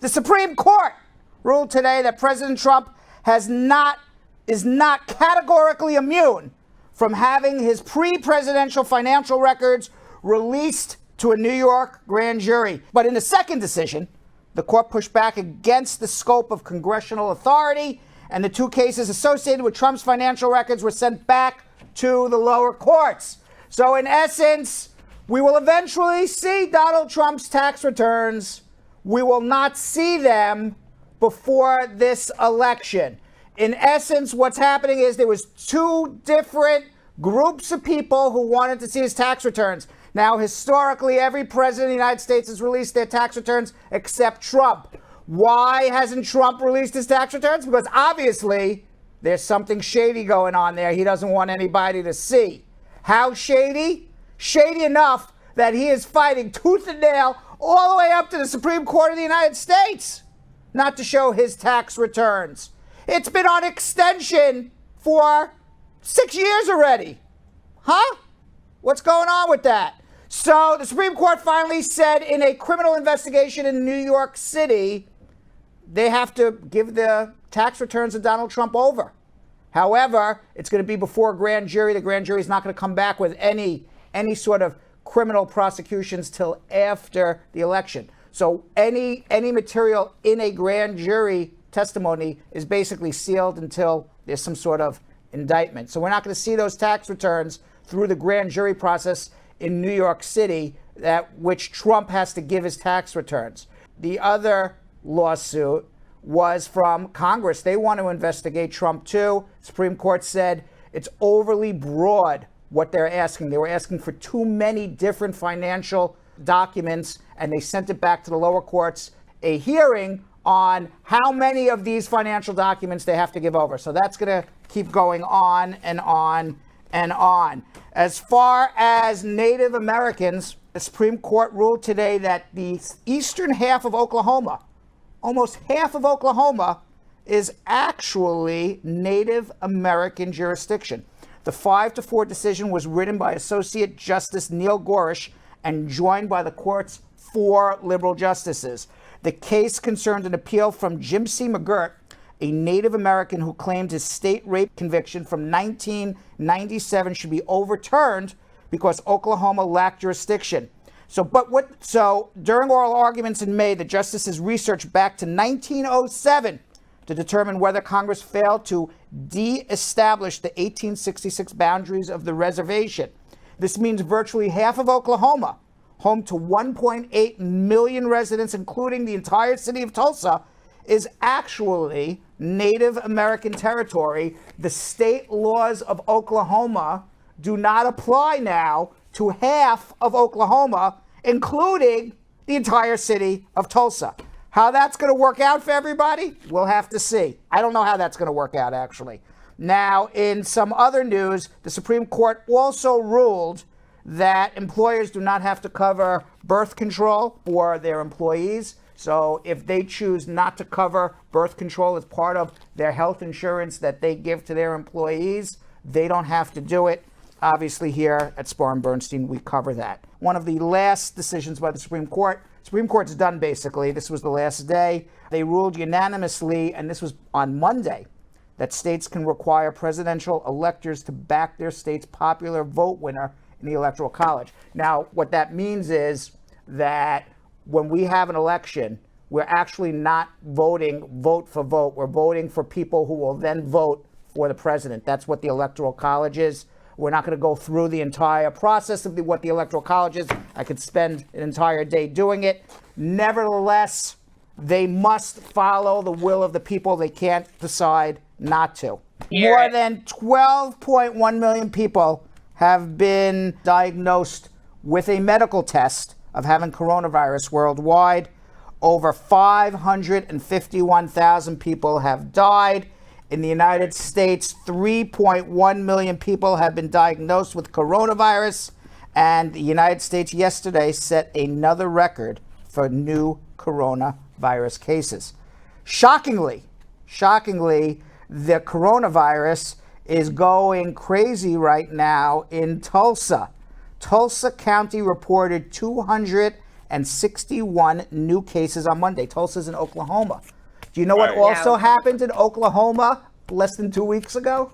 The Supreme Court ruled today that President Trump is not categorically immune from having his pre-presidential financial records released to a New York grand jury. But in the second decision, the court pushed back against the scope of congressional authority, and the two cases associated with Trump's financial records were sent back to the lower courts. So in essence, we will eventually see Donald Trump's tax returns. We will not see them before this election. In essence, what's happening is there was two different groups of people who wanted to see his tax returns. Now, historically, every president of the United States has released their tax returns except Trump. Why hasn't Trump released his tax returns? Because obviously there's something shady going on there he doesn't want anybody to see. How shady? Shady enough that he is fighting tooth and nail all the way up to the Supreme Court of the United States not to show his tax returns. It's been on extension for 6 years already. Huh? What's going on with that? So the Supreme Court finally said in a criminal investigation in New York City, they have to give the tax returns of Donald Trump over. However, it's going to be before a grand jury. The grand jury is not going to come back with any sort of criminal prosecutions till after the election. So any material in a grand jury testimony is basically sealed until there's some sort of indictment. So we're not going to see those tax returns through the grand jury process in New York City, which Trump has to give his tax returns. The other lawsuit was from Congress. They want to investigate Trump too. Supreme Court said it's overly broad what they're asking. They were asking for too many different financial documents, and they sent it back to the lower courts, a hearing on how many of these financial documents they have to give over. So that's going to keep going on and on and on. As far as Native Americans, the Supreme Court ruled today that the eastern half of Oklahoma, almost half of Oklahoma, is actually Native American jurisdiction. The 5-4 decision was written by Associate Justice Neil Gorish and joined by the court's 4 liberal justices. The case concerned an appeal from Jim C. McGirt, a Native American who claimed his state rape conviction from 1997 should be overturned because Oklahoma lacked jurisdiction. So during oral arguments in May, the justices researched back to 1907 to determine whether Congress failed to de-establish the 1866 boundaries of the reservation. This means virtually half of Oklahoma, home to 1.8 million residents, including the entire city of Tulsa, is actually Native American territory. The state laws of Oklahoma do not apply now to half of Oklahoma, including the entire city of Tulsa. How that's going to work out for everybody, we'll have to see. I don't know how that's going to work out, actually. Now, in some other news, the Supreme Court also ruled that employers do not have to cover birth control for their employees. So if they choose not to cover birth control as part of their health insurance that they give to their employees, they don't have to do it. Obviously, here at Spar and Bernstein, we cover that. One of the last decisions by the Supreme Court. Supreme Court's done, basically. This was the last day. They ruled unanimously, and this was on Monday, that states can require presidential electors to back their state's popular vote winner in the Electoral College. Now, what that means is that when we have an election, we're actually not voting vote for vote. We're voting for people who will then vote for the president. That's what the Electoral College is. We're not going to go through the entire process of what the Electoral College is. I could spend an entire day doing it. Nevertheless, they must follow the will of the people. They can't decide not to. More than 12.1 million people have been diagnosed with a medical test of having coronavirus worldwide. Over 551,000 people have died. In the United States, 3.1 million people have been diagnosed with coronavirus. And the United States yesterday set another record for new coronavirus cases. Shockingly, the coronavirus is going crazy right now in Tulsa. Tulsa County reported 61 new cases on Monday. Tulsa's in Oklahoma. Do you know what Right. also happened in Oklahoma less than 2 weeks ago?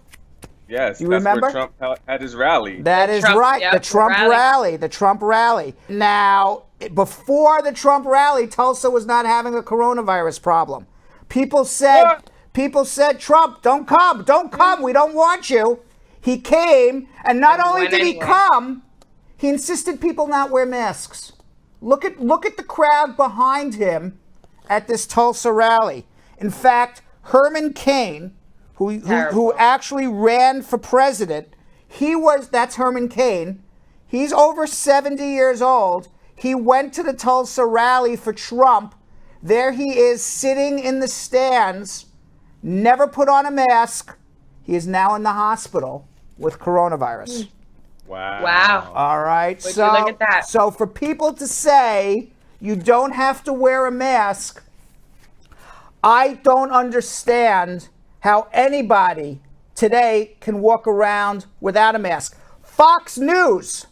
Yes, You that's remember? where Trump had his rally. That is right. Yep, The Trump rally. The Trump rally. Now, before the Trump rally, Tulsa was not having a coronavirus problem. People said, Trump, don't come. We don't want you. He came, and not only did he come, he insisted people not wear masks. Look at the crowd behind him at this Tulsa rally. In fact, Herman Cain, who actually ran for president, that's Herman Cain. He's over 70 years old. He went to the Tulsa rally for Trump. There he is sitting in the stands, never put on a mask. He is now in the hospital with coronavirus. Wow. All right. Would you look at that? So for people to say you don't have to wear a mask, I don't understand how anybody today can walk around without a mask. Fox News,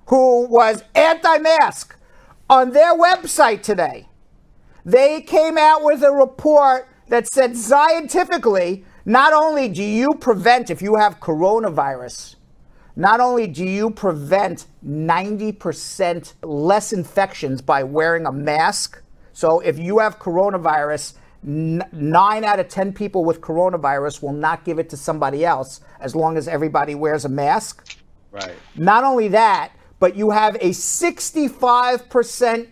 who was anti-mask, on their website today, they came out with a report that said scientifically, not only do you prevent, if you have coronavirus, not only do you prevent 90% less infections by wearing a mask. So if you have coronavirus, 9 out of 10 people with coronavirus will not give it to somebody else as long as everybody wears a mask. Right. Not only that, but you have a 65%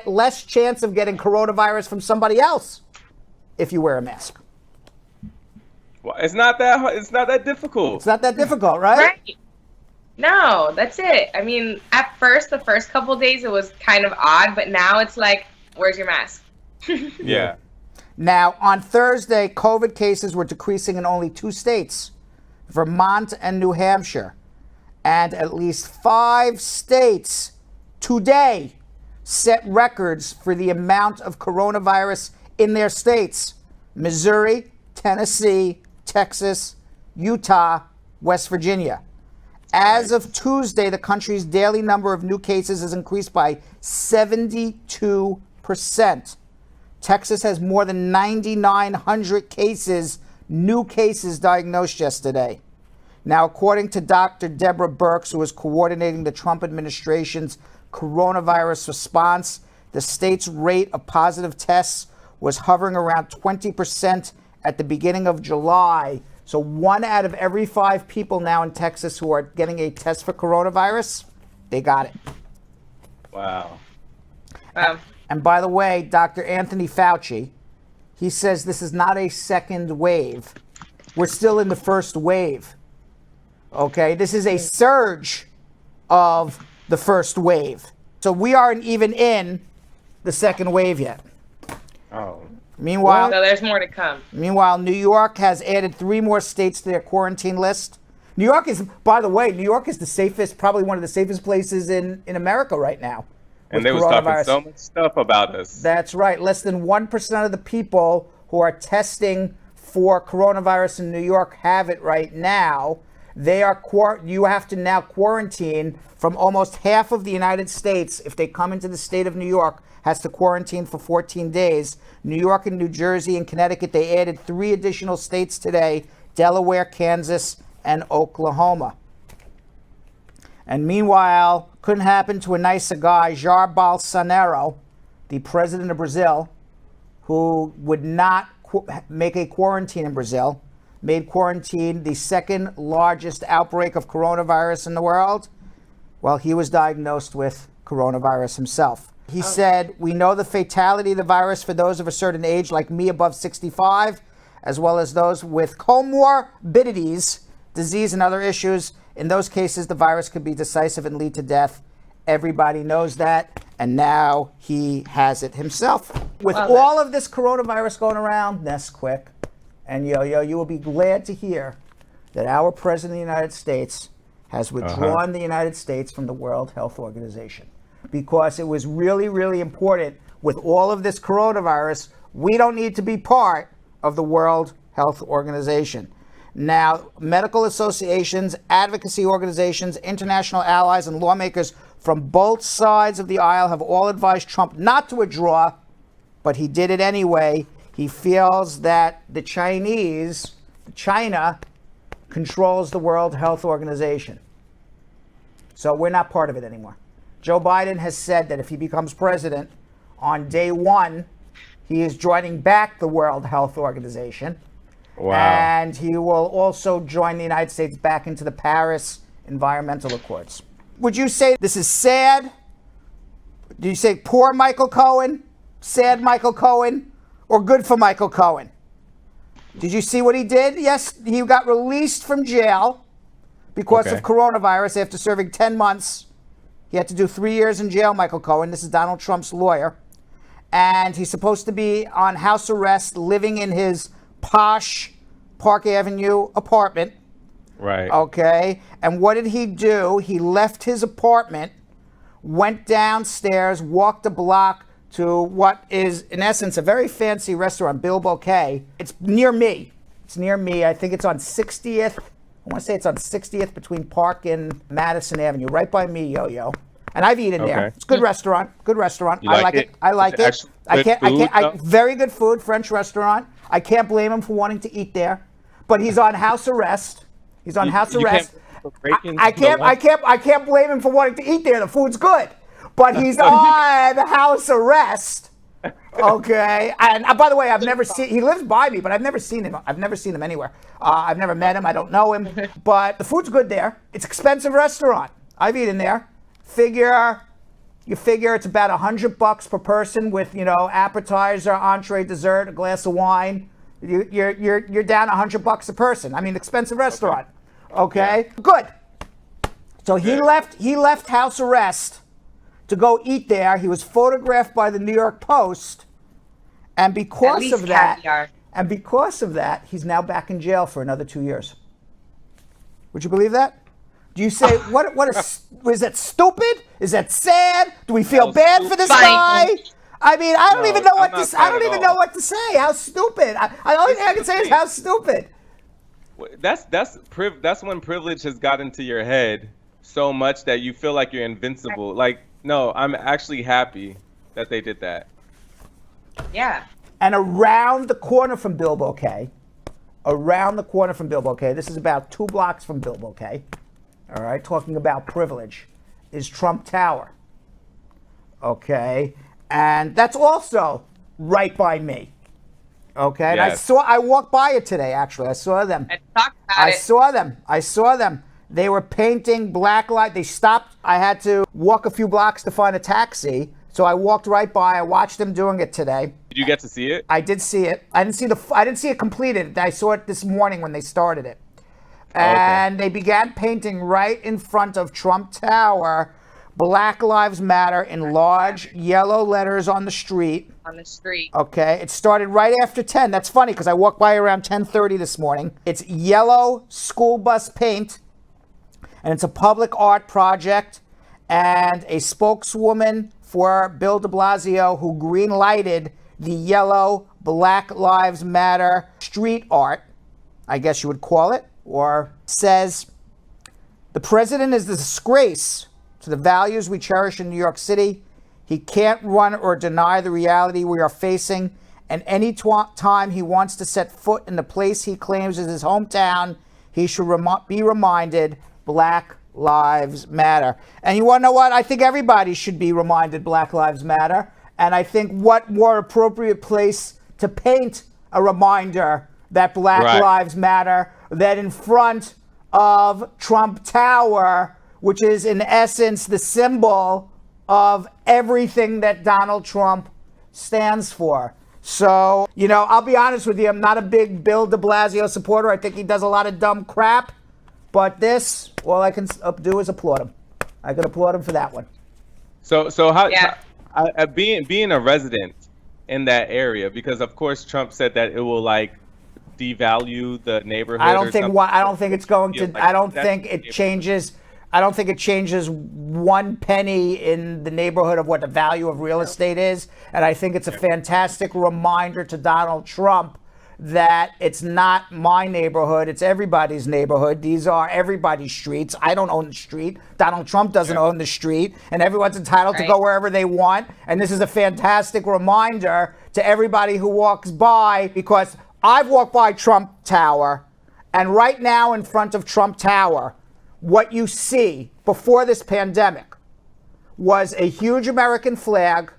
less chance of getting coronavirus from somebody else if you wear a mask. Well, it's not that difficult. It's not that difficult, right? Right. No, that's it. I mean, at first, the first couple of days, it was kind of odd, but now it's like, where's your mask? Yeah. Now, on Thursday, COVID cases were decreasing in only 2 states, Vermont and New Hampshire. And at least 5 states today set records for the amount of coronavirus in their states: Missouri, Tennessee, Texas, Utah, West Virginia. As of Tuesday, the country's daily number of new cases has increased by 72%. Texas has more than 9,900 new cases diagnosed yesterday. Now, according to Dr. Deborah Birx, who is coordinating the Trump administration's coronavirus response, the state's rate of positive tests was hovering around 20% at the beginning of July. So 1 out of every 5 people now in Texas who are getting a test for coronavirus, they got it. Wow. And by the way, Dr. Anthony Fauci, he says this is not a second wave. We're still in the first wave. Okay, this is a surge of the first wave. So we aren't even in the second wave yet. Oh. Meanwhile, So there's more to come. Meanwhile, New York has added 3 more states to their quarantine list. New York is, by the way, New York is the safest, probably one of the safest places in America right now. And they was talking so much stuff about us. That's right. Less than 1% of the people who are testing for coronavirus in New York have it right now. You have to now quarantine from almost half of the United States. If they come into the state of New York, has to quarantine for 14 days. New York and New Jersey and Connecticut, they added 3 additional states today: Delaware, Kansas, and Oklahoma. And meanwhile, couldn't happen to a nicer guy, Jair Bolsonaro, the president of Brazil, who would not make a quarantine in Brazil, made quarantine the 2nd largest outbreak of coronavirus in the world. Well, he was diagnosed with coronavirus himself. He said, "We know the fatality of the virus for those of a certain age, like me above 65, as well as those with comorbidities, disease, and other issues. In those cases, the virus could be decisive and lead to death. Everybody knows that, and now he has it himself." With all of this coronavirus going around, Nesquik and Yo-Yo, you will be glad to hear that our President of the United States has withdrawn the United States from the World Health Organization. Because it was really, really important with all of this coronavirus, we don't need to be part of the World Health Organization. Now, medical associations, advocacy organizations, international allies, and lawmakers from both sides of the aisle have all advised Trump not to withdraw, but he did it anyway. He feels that China controls the World Health Organization. So we're not part of it anymore. Joe Biden has said that if he becomes president, on day one, he is joining back the World Health Organization. Wow. And he will also join the United States back into the Paris Environmental Accords. Would you say this is sad? Do you say poor Michael Cohen, sad Michael Cohen, or good for Michael Cohen? Did you see what he did? Yes, he got released from jail because of coronavirus after serving 10 months. He had to do 3 years in jail, Michael Cohen. This is Donald Trump's lawyer. And he's supposed to be on house arrest, living in his posh Park Avenue apartment. Right. Okay. And what did he do? He left his apartment, went downstairs, walked a block to what is, in essence, a very fancy restaurant, Bill Bouquet. It's near me. I think it's on 60th. I want to say it's on 60th between Park and Madison Avenue, right by me, Yo-Yo. And I've eaten there. It's a good restaurant. Good restaurant. You like it? I like it. I can't. Very good food, French restaurant. I can't blame him for wanting to eat there, but he's on house arrest. He's on house arrest. I can't blame him for wanting to eat there. The food's good, but he's on house arrest. Okay. And by the way, I've never seen. He lives by me, but I've never seen him. I've never seen him anywhere. I've never met him. I don't know him, but the food's good there. It's an expensive restaurant. I've eaten there. You figure it's about $100 per person with, appetizer, entree, dessert, a glass of wine. You're down $100 a person. I mean, expensive restaurant. Okay. Good. So he left house arrest to go eat there. He was photographed by the New York Post, and because of that, he's now back in jail for another 2 years. Would you believe that? Do you say is that stupid? Is that sad? Do we feel bad for this guy? I mean, I don't even know what to say. How stupid! The only thing I can say is how stupid. That's when privilege has got into your head so much that you feel like you're invincible. Like, no, I'm actually happy that they did that. Yeah. And around the corner from Bill Bouquet, this is about 2 blocks from Bill Bouquet. All right, talking about privilege, is Trump Tower. Okay, and that's also right by me. Okay, yes. And I walked by it today. Actually, I saw them. I saw them. They were painting black light. They stopped. I had to walk a few blocks to find a taxi, so I walked right by. I watched them doing it today. Did you get to see it? I did see it. I didn't see it completed. I saw it this morning when they started it. And they began painting right in front of Trump Tower, Black Lives Matter in large yellow letters on the street. Okay, it started right after 10. That's funny because I walked by around 10:30 this morning. It's yellow school bus paint, and it's a public art project. And a spokeswoman for Bill de Blasio who green lighted the yellow Black Lives Matter street art, I guess you would call it, or says, the president is a disgrace to the values we cherish in New York City. He can't run or deny the reality we are facing. And any time he wants to set foot in the place he claims is his hometown, he should be reminded Black Lives Matter. And you want to know what? I think everybody should be reminded Black Lives Matter. And I think what more appropriate place to paint a reminder that Black Lives Matter than in front of Trump Tower, which is in essence the symbol of everything that Donald Trump stands for. So, I'll be honest with you, I'm not a big Bill de Blasio supporter. I think he does a lot of dumb crap. But this, all I can do is applaud him. I can applaud him for that one. So being a resident in that area, because of course Trump said that it will devalue the neighborhood. I don't think it changes 1 penny in the neighborhood of what the value of real estate is. And I think it's a fantastic reminder to Donald Trump that it's not my neighborhood, it's everybody's neighborhood. These are everybody's streets. I don't own the street. Donald Trump doesn't own the street, and everyone's entitled to go wherever they want. And this is a fantastic reminder to everybody who walks by, because I've walked by Trump Tower, and right now in front of Trump Tower, what you see before this pandemic was a huge American flag,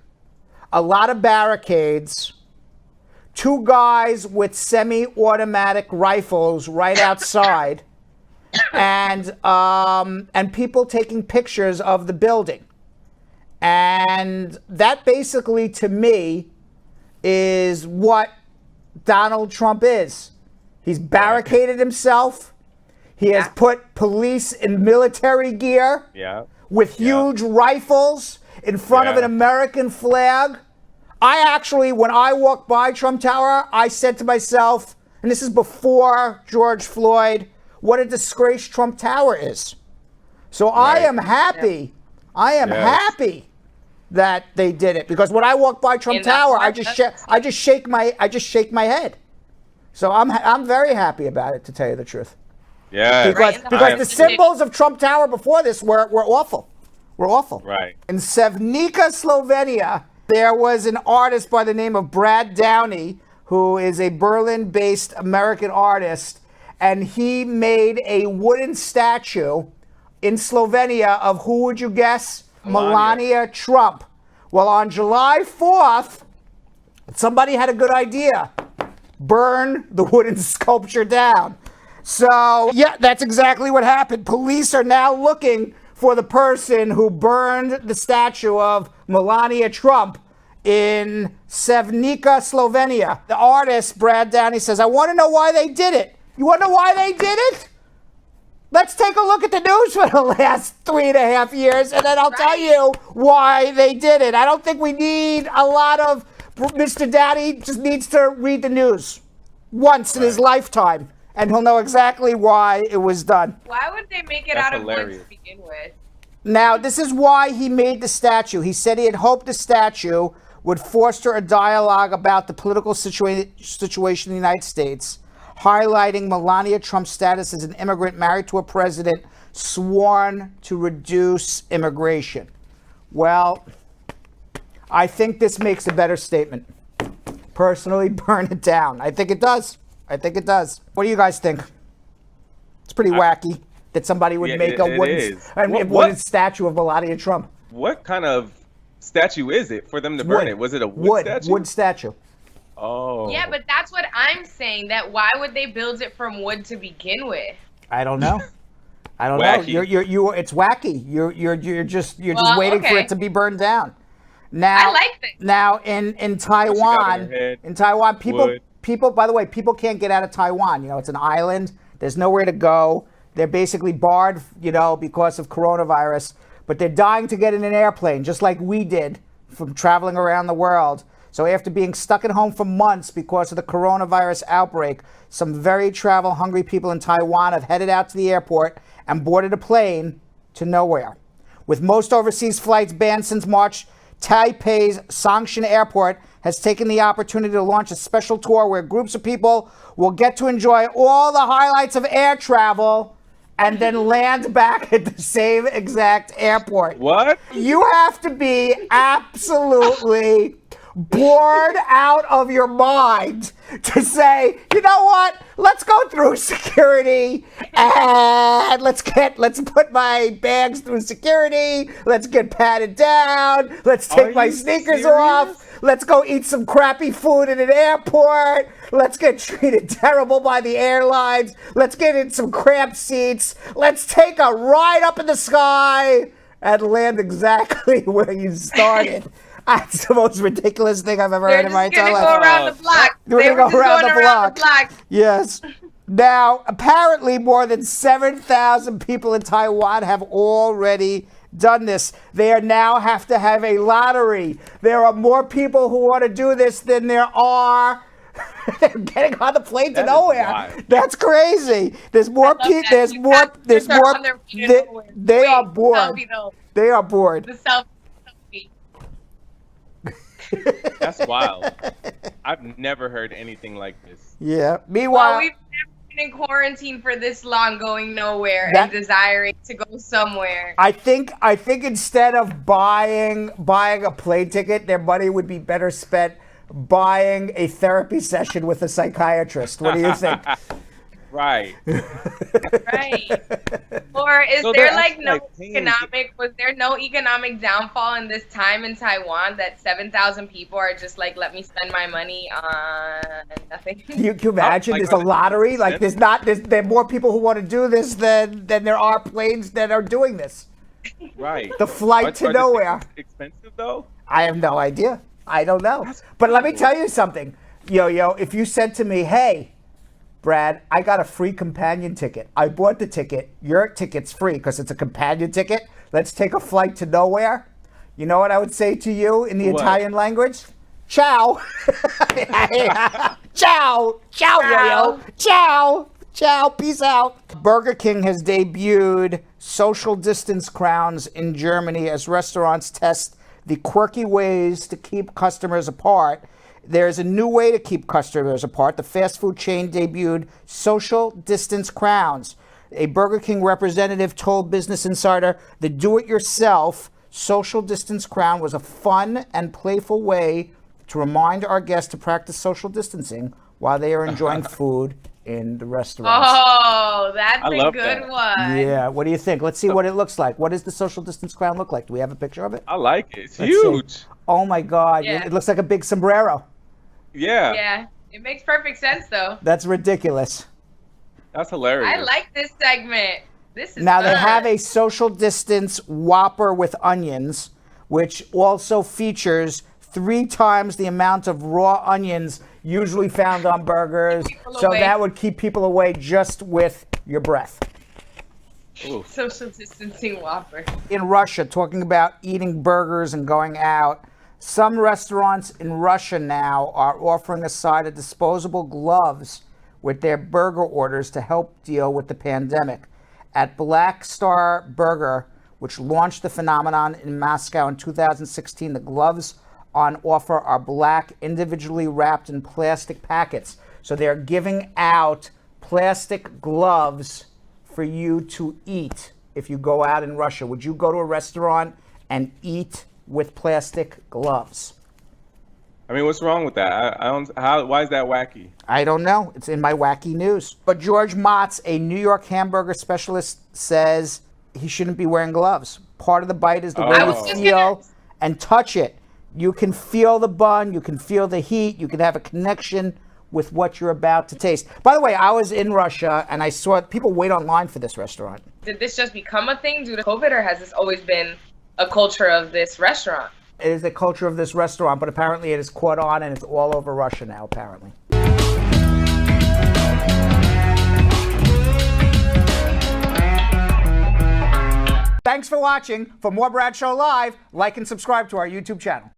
a lot of barricades, two guys with semi-automatic rifles right outside, and people taking pictures of the building. And that basically, to me, is what Donald Trump is. He's barricaded himself. He has put police in military gear with huge rifles in front of an American flag. I actually, when I walked by Trump Tower, I said to myself, and this is before George Floyd, what a disgrace Trump Tower is. So I am happy. I am happy that they did it, because when I walk by Trump Tower, I just shake my head. So I'm very happy about it, to tell you the truth. Yeah. Because the symbols of Trump Tower before this were awful. Were awful. Right. In Sevnica, Slovenia, there was an artist by the name of Brad Downey, who is a Berlin-based American artist, and he made a wooden statue in Slovenia of, who would you guess? Melania Trump. Well, on July 4th, somebody had a good idea. Burn the wooden sculpture down. So, yeah, that's exactly what happened. Police are now looking for the person who burned the statue of Melania Trump in Sevnica, Slovenia. The artist, Brad Downey, says, I want to know why they did it. You want to know why they did it? Let's take a look at the news for the last 3.5 years, and then I'll tell you why they did it. I don't think we need a lot of... Mr. Daddy just needs to read the news once in his lifetime, and he'll know exactly why it was done. Why would they make it out of wood to begin with? Now, this is why he made the statue. He said he had hoped the statue would foster a dialogue about the political situation in the United States, highlighting Melania Trump's status as an immigrant married to a president sworn to reduce immigration. Well, I think this makes a better statement. Personally, burn it down. I think it does. I think it does. What do you guys think? It's pretty wacky that somebody would make a wooden statue of Melania Trump. What kind of statue is it for them to burn it? Was it a wood statue? Wood statue. Oh. Yeah, but that's what I'm saying. That why would they build it from wood to begin with? I don't know. I don't know. It's wacky. You're just waiting for it to be burned down. Now, I like this. Now in Taiwan, people, by the way, people can't get out of Taiwan. You know, it's an island. There's nowhere to go. They're basically barred, because of coronavirus. But they're dying to get in an airplane, just like we did from traveling around the world. So after being stuck at home for months because of the coronavirus outbreak, some very travel-hungry people in Taiwan have headed out to the airport and boarded a plane to nowhere. With most overseas flights banned since March, Taipei's Songshan Airport has taken the opportunity to launch a special tour where groups of people will get to enjoy all the highlights of air travel and then land back at the same exact airport. What? You have to be absolutely bored out of your mind to say, you know what? Let's go through security and let's put my bags through security. Let's get patted down. Let's take my sneakers off. Let's go eat some crappy food in an airport. Let's get treated terrible by the airlines. Let's get in some cramped seats. Let's take a ride up in the sky and land exactly where you started. That's the most ridiculous thing I've ever heard in my entire life. They're just going to go around the block. They're going to go around the block. Yes. Now, apparently more than 7,000 people in Taiwan have already done this. They now have to have a lottery. There are more people who want to do this than there are getting on the plane to nowhere. That's crazy. There's more people. There's more. They are bored. They are bored. The selfie. That's wild. I've never heard anything like this. Yeah. Meanwhile, well, we've never been in quarantine for this long, going nowhere and desiring to go somewhere. I think instead of buying a plane ticket, their money would be better spent buying a therapy session with a psychiatrist. What do you think? Right. Right. Or is there like no economic? Was there no economic downfall in this time in Taiwan that 7,000 people are just like, let me spend my money on nothing? You can imagine there's a lottery. Like there are more people who want to do this than there are planes that are doing this. Right. The flight to nowhere. Expensive though? I have no idea. I don't know. But let me tell you something, Yo-Yo. If you said to me, hey, Brad, I got a free companion ticket. I bought the ticket. Your ticket's free because it's a companion ticket. Let's take a flight to nowhere. You know what I would say to you in the Italian language? Ciao. Ciao. Ciao, Yo-Yo. Ciao. Ciao. Peace out. Burger King has debuted social distance crowns in Germany as restaurants test the quirky ways to keep customers apart. There's a new way to keep customers apart. The fast food chain debuted social distance crowns. A Burger King representative told Business Insider the do-it-yourself social distance crown was a fun and playful way to remind our guests to practice social distancing while they are enjoying food in the restaurants. Oh, that's a good one. Yeah, what do you think? Let's see what it looks like. What does the social distance crown look like? Do we have a picture of it? I like it. It's huge. See. Oh my God, It looks like a big sombrero. Yeah. Yeah, it makes perfect sense though. That's ridiculous. That's hilarious. I like this segment. This is now fun. They have a social distance Whopper with onions, which also features 3 times the amount of raw onions usually found on burgers. So that would keep people away just with your breath. Ooh. Social distancing Whopper. In Russia, talking about eating burgers and going out, some restaurants in Russia now are offering a side of disposable gloves with their burger orders to help deal with the pandemic. At Black Star Burger, which launched the phenomenon in Moscow in 2016, the gloves on offer are black, individually wrapped in plastic packets. So they're giving out plastic gloves for you to eat if you go out in Russia. Would you go to a restaurant and eat with plastic gloves? I mean, what's wrong with that? I don't. Why is that wacky? I don't know. It's in my wacky news. But George Motz, a New York hamburger specialist, says he shouldn't be wearing gloves. Part of the bite is the way you feel and touch it. You can feel the bun. You can feel the heat. You can have a connection with what you're about to taste. By the way, I was in Russia and I saw people wait online for this restaurant. Did this just become a thing due to COVID, or has this always been a culture of this restaurant? It is the culture of this restaurant, but apparently it is caught on and it's all over Russia now, apparently. Thanks for watching. For more Brad Show Live, like and subscribe to our YouTube channel.